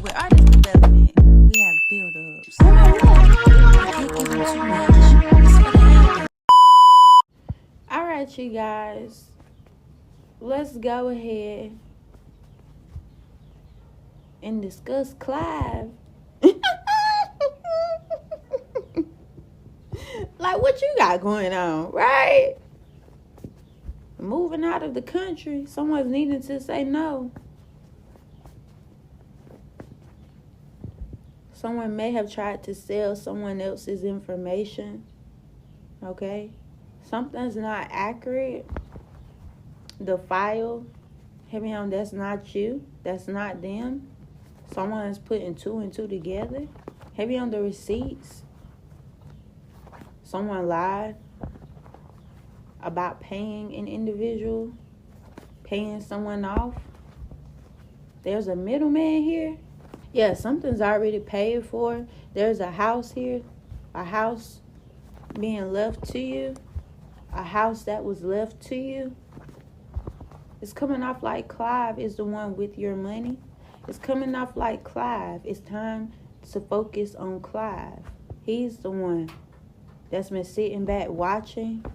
With artist development, we have build-ups. Oh my God. You can't give them too much. It's for the elders. Alright, you guys. Let's go ahead and discuss Clive. Like, what you got going on, right? Moving out of the country. Someone's needing to say no. Someone may have tried to sell someone else's information. Okay? Something's not accurate. The file, heavy on, that's not you. That's not them. Someone is putting two and two together. Heavy on the receipts. Someone lied about paying an individual, paying someone off. There's a middleman here. Yeah, something's already paid for. There's a house here, a house being left to you, a house that was left to you. It's coming off like Clive is the one with your money. It's coming off like Clive. It's time to focus on Clive. He's the one that's been sitting back watching.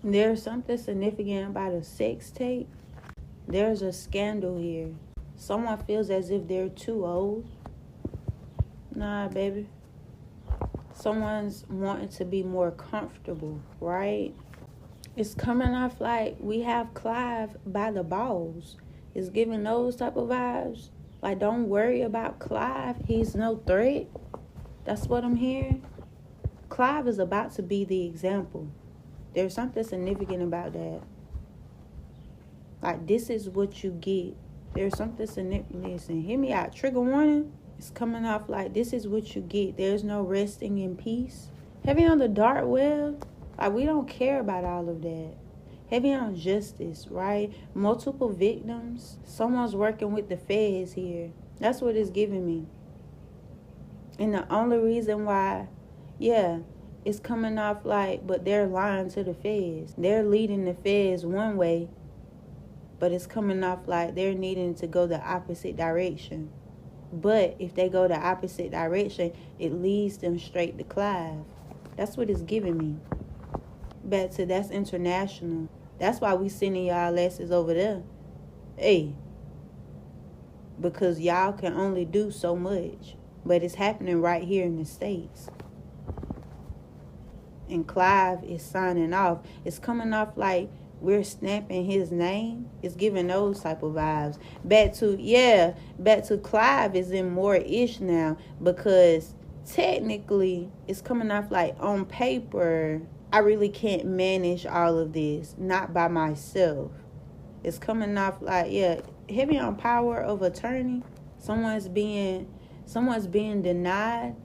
There's something significant about a sex tape. There's a scandal here. Someone feels as if they're too old. Nah, baby. Someone's wanting to be more comfortable, right? It's coming off like we have Clive by the balls. It's giving those type of vibes. Like, don't worry about Clive. He's no threat. That's what I'm hearing. Clive is about to be the example. There's something significant about that. Like, this is what you get. There's something significant. Listen, hear me out. Trigger warning. It's coming off like this is what you get. There's no resting in peace. Heavy on the dark web. Like, we don't care about all of that. Heavy on justice, right? Multiple victims. Someone's working with the feds here. That's what it's giving me. And the only reason why, it's coming off like, but they're lying to the feds. They're leading the feds one way, but it's coming off like they're needing to go the opposite direction. But if they go the opposite direction, it leads them straight to Clive. That's what it's giving me. Back to that's international. That's why we sending y'all asses over there. Hey. Because y'all can only do so much. But it's happening right here in the States. And Clive is signing off. It's coming off like we're stamping his name. It's giving those type of vibes. Back to Clive is in more ish now. Because technically, it's coming off like on paper, I really can't manage all of this. Not by myself. It's coming off like, heavy on power of attorney. Someone's being denied.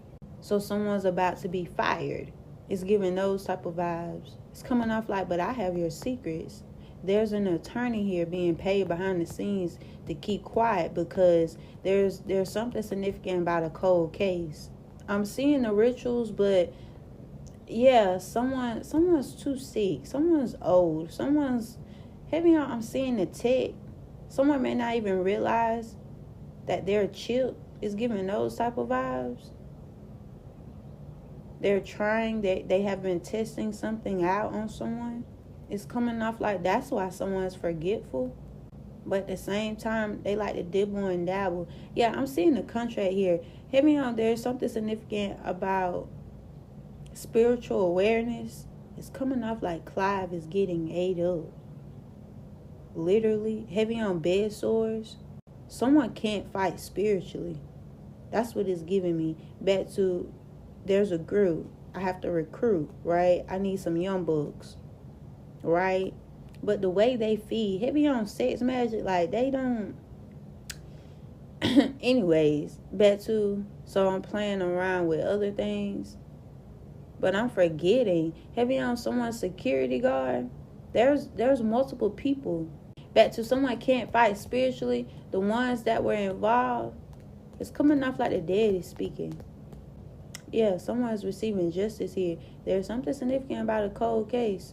So someone's about to be fired. It's giving those type of vibes. It's coming off like, but I have your secrets. There's an attorney here being paid behind the scenes to keep quiet because there's something significant about a cold case. I'm seeing the rituals, but someone's too sick. Someone's old. Someone's heavy on. I'm seeing the tech. Someone may not even realize that their chip is giving those type of vibes. They're trying, they have been testing something out on someone. It's coming off like that's why someone's forgetful. But at the same time, they like to dibble and dabble. Yeah, I'm seeing the contract here. Hit me on, there's something significant about spiritual awareness. It's coming off like Clive is getting ate up. Literally, heavy on bed sores. Someone can't fight spiritually. That's what it's giving me. Back to, there's a group. I have to recruit, right? I need some young bucks, right? But the way they feed, heavy on sex magic, like they don't. Anyways, back to, so I'm playing around with other things. But I'm forgetting, heavy on someone's security guard. There's multiple people. Back to someone can't fight spiritually. The ones that were involved, it's coming off like the dead is speaking. Yeah, someone's receiving justice here. There's something significant about a cold case.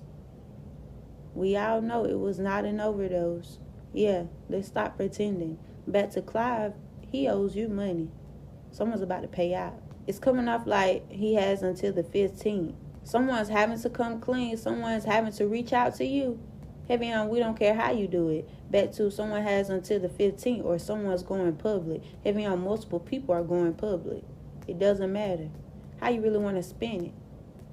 We all know it was not an overdose. Yeah, let's stop pretending. Back to Clive, he owes you money. Someone's about to pay out. It's coming off like he has until the 15th. Someone's having to come clean. Someone's having to reach out to you. Heavy on, we don't care how you do it. Back to someone has until the 15th, or someone's going public. Heavy on, multiple people are going public. It doesn't matter how you really want to spin it.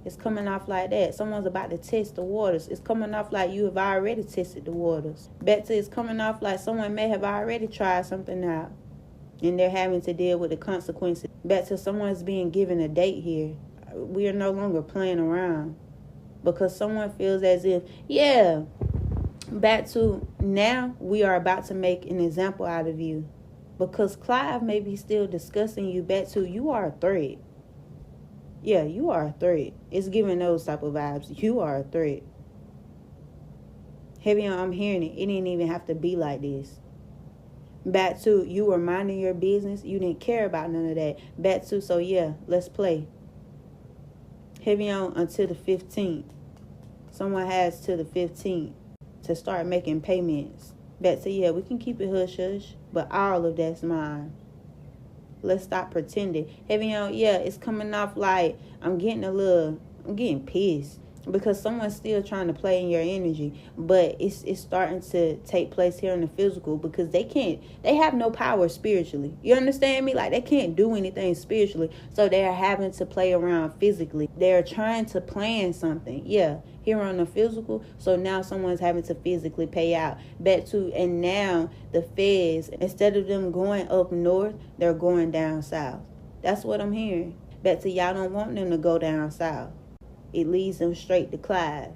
It's coming off like that. Someone's about to test the waters. It's coming off like you have already tested the waters. Back to it's coming off like someone may have already tried something out, and they're having to deal with the consequences. Back to someone's being given a date here. We are no longer playing around, because someone feels as if, yeah, back to now we are about to make an example out of you, because Clive may be still discussing you. Back to you are a threat. Yeah, you are a threat. It's giving those type of vibes. You are a threat. Heavy on, I'm hearing it. It didn't even have to be like this. Back to you were minding your business. You didn't care about none of that. Back to, so yeah, let's play. Heavy on until the 15th. Someone has till the 15th to start making payments. Back to, yeah, we can keep it hush hush, but all of that's mine. Let's stop pretending. Heavy on, yeah, it's coming off like I'm getting pissed, because someone's still trying to play in your energy, but it's starting to take place here in the physical, because they have no power spiritually. You understand me? Like, they can't do anything spiritually, so they're having to play around physically. They're trying to plan something, yeah, here on the physical, so now someone's having to physically pay out. Back to, and now the feds, instead of them going up north, they're going down south. That's what I'm hearing. Back to, y'all don't want them to go down south. It leads them straight to CLIVE.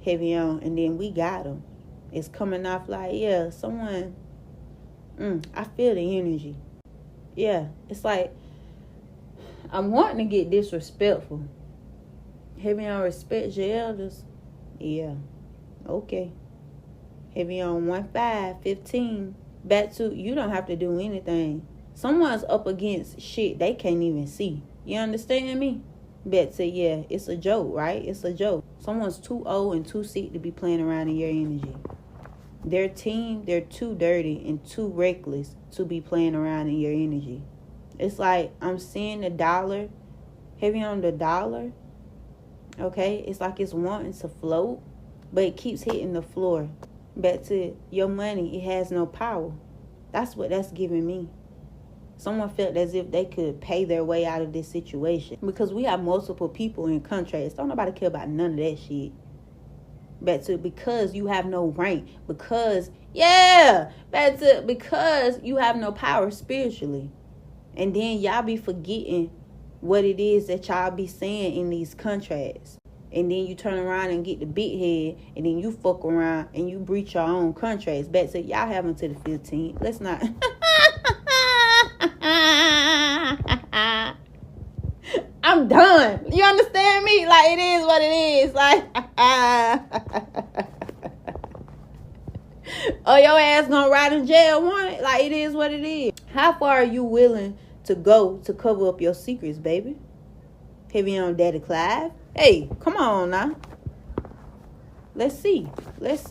Heavy on. And then we got them. It's coming off like, yeah, someone, I feel the energy. Yeah, it's like, I'm wanting to get disrespectful. Heavy on, respect your elders. Yeah, okay. Heavy on 1-5-15. Back to, you don't have to do anything. Someone's up against shit they can't even see. You understand me? Bet to, yeah, it's a joke, right? It's a joke. Someone's too old and too sick to be playing around in your energy. Their team, they're too dirty and too reckless to be playing around in your energy. It's like I'm seeing the dollar, heavy on the dollar. Okay, it's like it's wanting to float, but it keeps hitting the floor. Back to your money, it has no power. That's what that's giving me. Someone felt as if they could pay their way out of this situation, because we have multiple people in contracts. Don't nobody care about none of that shit. Back to, because you have no rank, because because you have no power spiritually. And then y'all be forgetting what it is that y'all be saying in these contracts. And then you turn around and get the big head, and then you fuck around and you breach your own contracts. Back to, y'all have until the 15th. Let's not. I'm done. You understand me? Like, it is what it is. Like, oh, your ass gonna rot in jail, want it? Like, it is what it is. How far are you willing to go to cover up your secrets, baby? Heavy on Daddy Clive. Hey, come on now. Let's see. That's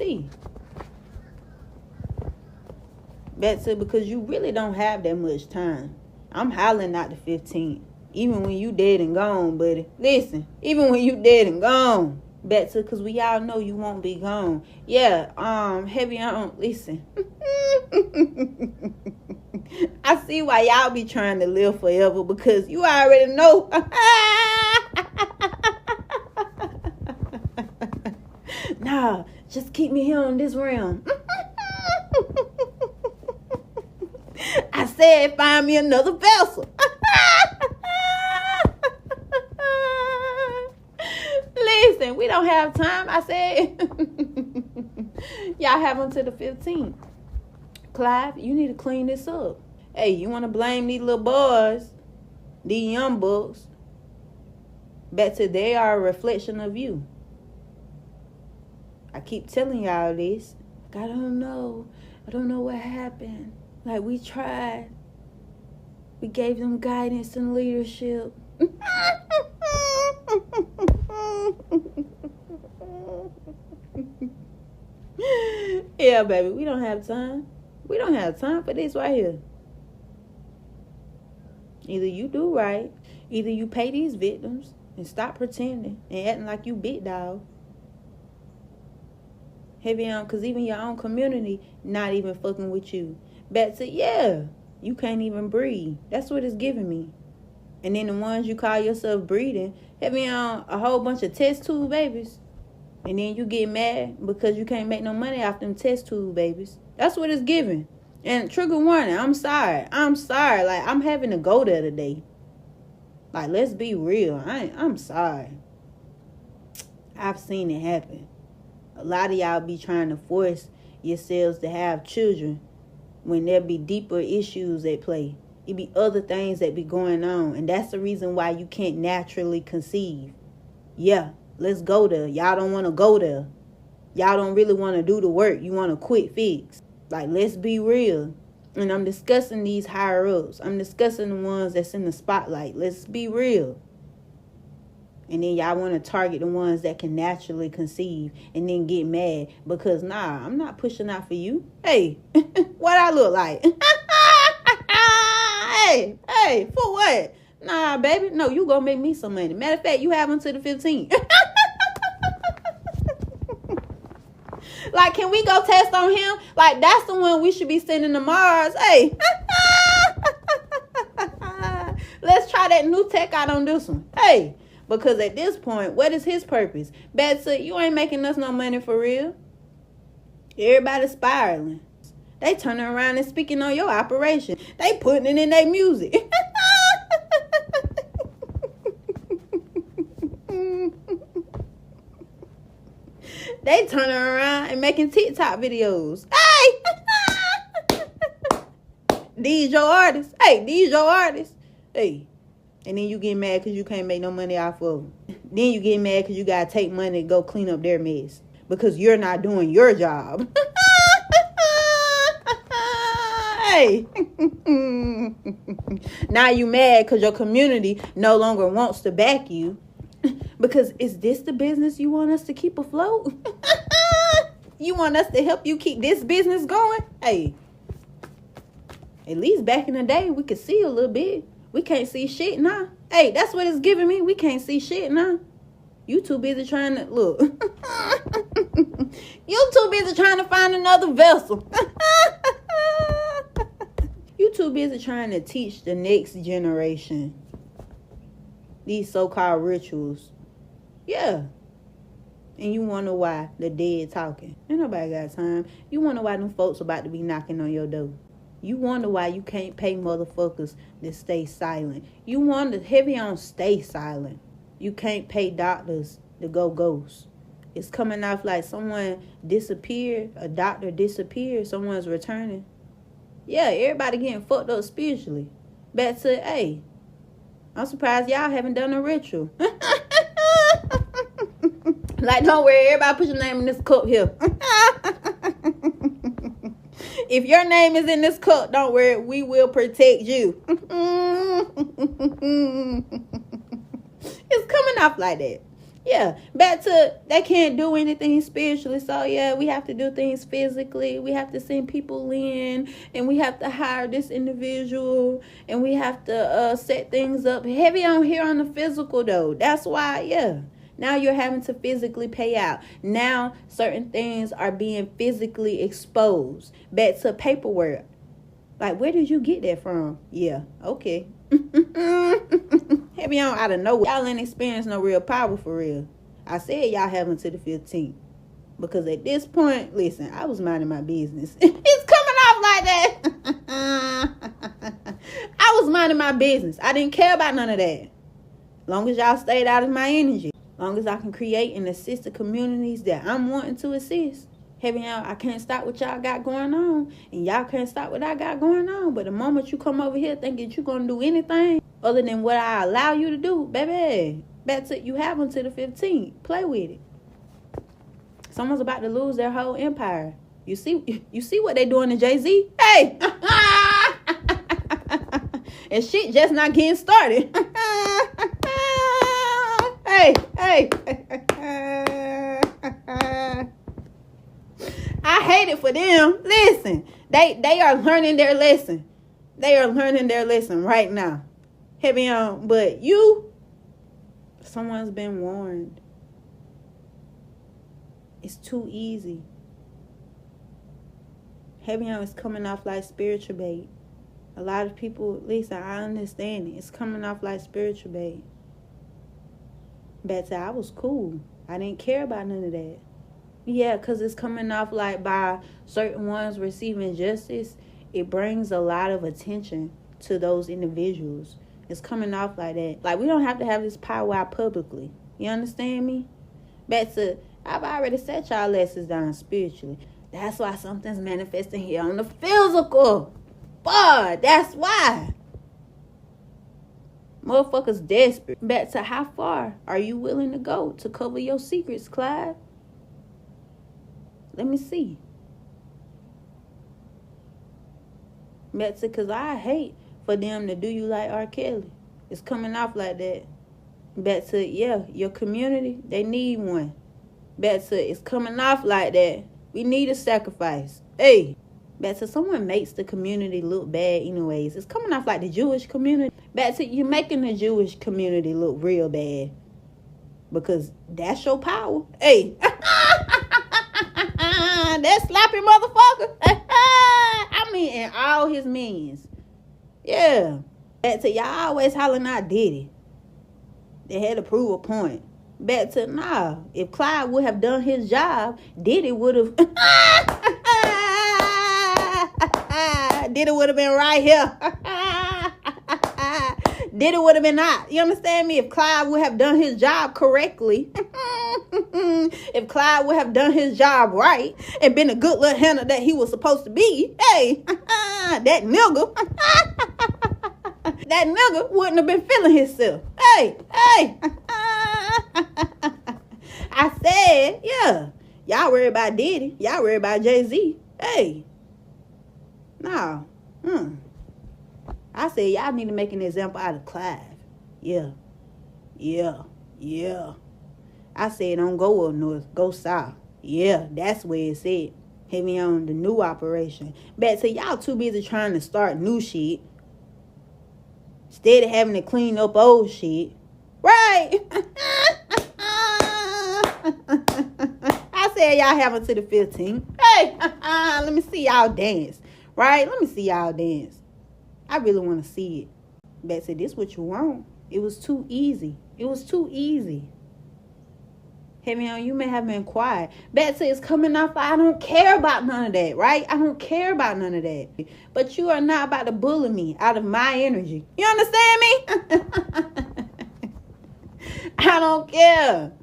it, because you really don't have that much time. I'm hollering out the 15th. Even when you dead and gone, buddy. Listen, even when you dead and gone. Back to, because we all know you won't be gone. Yeah, heavy on, listen. I see why y'all be trying to live forever, because you already know. Nah, just keep me here on this realm. I said, find me another vessel. Listen, we don't have time. I said, y'all have until the 15th. Clive, you need to clean this up. Hey, you want to blame these little boys, these young bucks? Bet to they are a reflection of you. I keep telling y'all this. I don't know what happened. Like, we tried. We gave them guidance and leadership. Yeah, baby, we don't have time. We don't have time for this right here. Either you do right, either you pay these victims and stop pretending and acting like you big dog. Heavy on, because even your own community not even fucking with you. Back to, yeah, you can't even breathe. That's what it's giving me. And then the ones you call yourself breeding, heavy on a whole bunch of test tube babies. And then you get mad because you can't make no money off them test tube babies. That's what it's giving. And trigger warning, I'm sorry. Like, I'm having to go there today. Like, let's be real. I'm sorry. I've seen it happen. A lot of y'all be trying to force yourselves to have children when there be deeper issues at play. It be other things that be going on. And that's the reason why you can't naturally conceive. Yeah, let's go there. Y'all don't want to go there. Y'all don't really want to do the work. You want a quick fix. Like, let's be real. And I'm discussing these higher ups. I'm discussing the ones that's in the spotlight. Let's be real. And then y'all want to target the ones that can naturally conceive and then get mad because, nah, I'm not pushing out for you. Hey, what I look like? hey, for what? Nah, baby. No, you gonna make me some money. Matter of fact, you have until the 15th. Like, can we go test on him? Like, that's the one we should be sending to Mars. Hey. Let's try that new tech out on this one. Hey. Because at this point, what is his purpose? Betsy, you ain't making us no money for real. Everybody's spiraling. They turning around and speaking on your operation. They putting it in their music. They turning around and making TikTok videos. Hey! These your artists. Hey, these your artists. Hey. And then you get mad because you can't make no money off of them. Then you get mad because you got to take money to go clean up their mess. Because you're not doing your job. Hey. Now you mad because your community no longer wants to back you. Because is this the business you want us to keep afloat? You want us to help you keep this business going? Hey. At least back in the day, we could see a little bit. We can't see shit now. Hey, that's what it's giving me. We can't see shit now. You too busy trying to, look. You too busy trying to find another vessel. You too busy trying to teach the next generation these so-called rituals. Yeah. And you wonder why the dead talking. Ain't nobody got time. You wonder why them folks about to be knocking on your door. You wonder why you can't pay motherfuckers to stay silent. You wonder, heavy on stay silent. You can't pay doctors to go ghost. It's coming off like someone disappeared, a doctor disappeared, someone's returning. Yeah, everybody getting fucked up spiritually. Back to, hey, I'm surprised y'all haven't done a ritual. Like, don't worry, everybody put your name in this cup here. If your name is in this cup, don't worry, we will protect you. It's coming off like that. Yeah, back to, they can't do anything spiritually. So, yeah, we have to do things physically. We have to send people in. And we have to hire this individual. And we have to set things up. Heavy on here on the physical, though. That's why, yeah. Now you're having to physically pay out. Now certain things are being physically exposed. Back to paperwork. Like, where did you get that from? Yeah, okay. Heavy on out of nowhere. Y'all ain't experienced no real power for real. I said y'all have until the 15th. Because at this point, listen, I was minding my business. It's coming off like that. I was minding my business. I didn't care about none of that. Long as y'all stayed out of my energy. Long as I can create and assist the communities that I'm wanting to assist. Heavy out, I can't stop what y'all got going on. And y'all can't stop what I got going on. But the moment you come over here thinking you're going to do anything other than what I allow you to do, baby, that's it. You have until the 15th. Play with it. Someone's about to lose their whole empire. You see what they doing to Jay-Z? Hey! And shit just not getting started. Hey. I hate it for them. Listen, they are learning their lesson. They are learning their lesson right now. Heavy on, but you, someone's been warned. It's too easy. Heavy on is coming off like spiritual bait. A lot of people, listen, I understand it. It's coming off like spiritual bait. Back to I was cool. I didn't care about none of that. Yeah, because it's coming off like by certain ones receiving justice, it brings a lot of attention to those individuals. It's coming off like that. Like, we don't have to have this power out publicly. You understand me? Back to, I've already set y'all lessons down spiritually. That's why something's manifesting here on the physical. Boy, that's why. Motherfuckers desperate. Back to how far are you willing to go to cover your secrets, Clive? Let me see. Back to, because I hate for them to do you like R. Kelly. It's coming off like that. Back to, yeah, your community, they need one. Back to, it's coming off like that. We need a sacrifice. Hey. Back to, someone makes the community look bad anyways. It's coming off like the Jewish community. Back to, you making the Jewish community look real bad. Because that's your power. Hey. That sloppy motherfucker. I mean, in all his means. Yeah. Back to, y'all always hollering out Diddy. They had to prove a point. Back to, nah. If Clive would have done his job, Diddy would have... Diddy would have been right here. Diddy would have been out. You understand me? If Clive would have done his job correctly, if Clive would have done his job right and been a good little handler that he was supposed to be, hey, that nigga, that nigga wouldn't have been feeling himself. Hey. I said, yeah, y'all worry about Diddy. Y'all worry about Jay-Z. Hey. No. I said, y'all need to make an example out of Clive. Yeah. I said, don't go up north, go south. Yeah, that's where it's at. Heavy on the new operation. Back to y'all too busy trying to start new shit. Instead of having to clean up old shit. Right. I said, y'all have until the 15th. Hey, let me see y'all dance. Right? Let me see y'all dance. I really want to see it. Back to, this what you want. It was too easy. Heavy on, you may have been quiet. Back to, it's coming off. I don't care about none of that, right? I don't care about none of that. But you are not about to bully me out of my energy. You understand me? I don't care.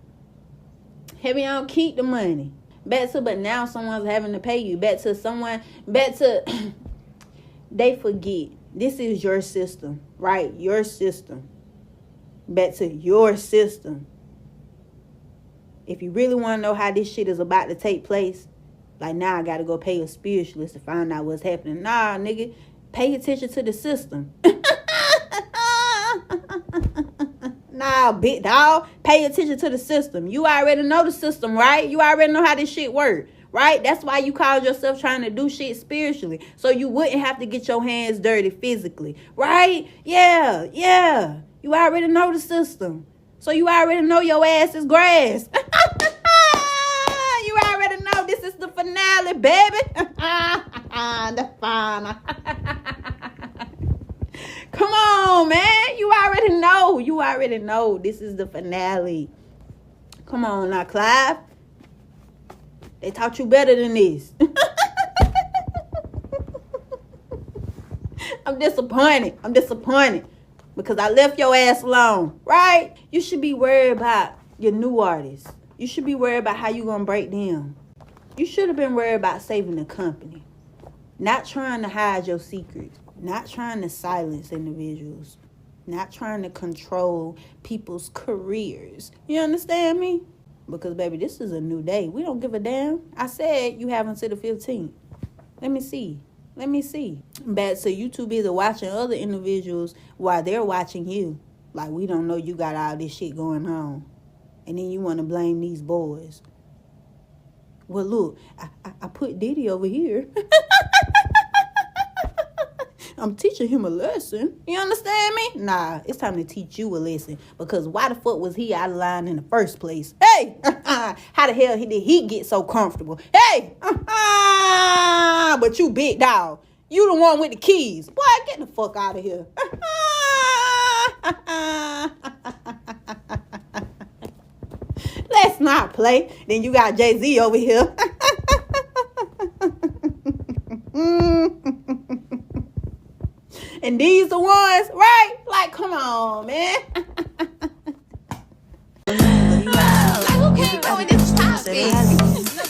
Heavy on, keep the money. Back to, but now someone's having to pay you. Back to, they forget. This is your system, right? Your system. Back to your system. If you really want to know how this shit is about to take place, like, now I got to go pay a spiritualist to find out what's happening. Nah, nigga, pay attention to the system. Nah, big dog, pay attention to the system. You already know the system, right? You already know how this shit work, right? That's why you called yourself trying to do shit spiritually, so you wouldn't have to get your hands dirty physically, right? Yeah. You already know the system, so you already know your ass is grass. You already know this is the finale, baby. The final. Come on, man. You already know this is the finale. Come on now, Clive. They taught you better than this. I'm disappointed because I left your ass alone, right? You should be worried about your new artists. You should be worried about how you gonna break them. You should have been worried about saving the company, not trying to hide your secrets, not trying to silence individuals, not trying to control people's careers. You understand me? Because, baby, this is a new day. We don't give a damn. I said you have until the 15th. Let me see. Bad, so you too busy watching other individuals while they're watching you. Like, we don't know you got all this shit going on. And then you want to blame these boys. Well, look, I put Diddy over here. I'm teaching him a lesson. You understand me? Nah, it's time to teach you a lesson. Because why the fuck was he out of line in the first place? Hey, how the hell did he get so comfortable? Hey, but you big dog. You the one with the keys. Boy, get the fuck out of here. Let's not play. Then you got Jay-Z over here. And these the ones, right? Like, come on, man. Like, who came up with this topic?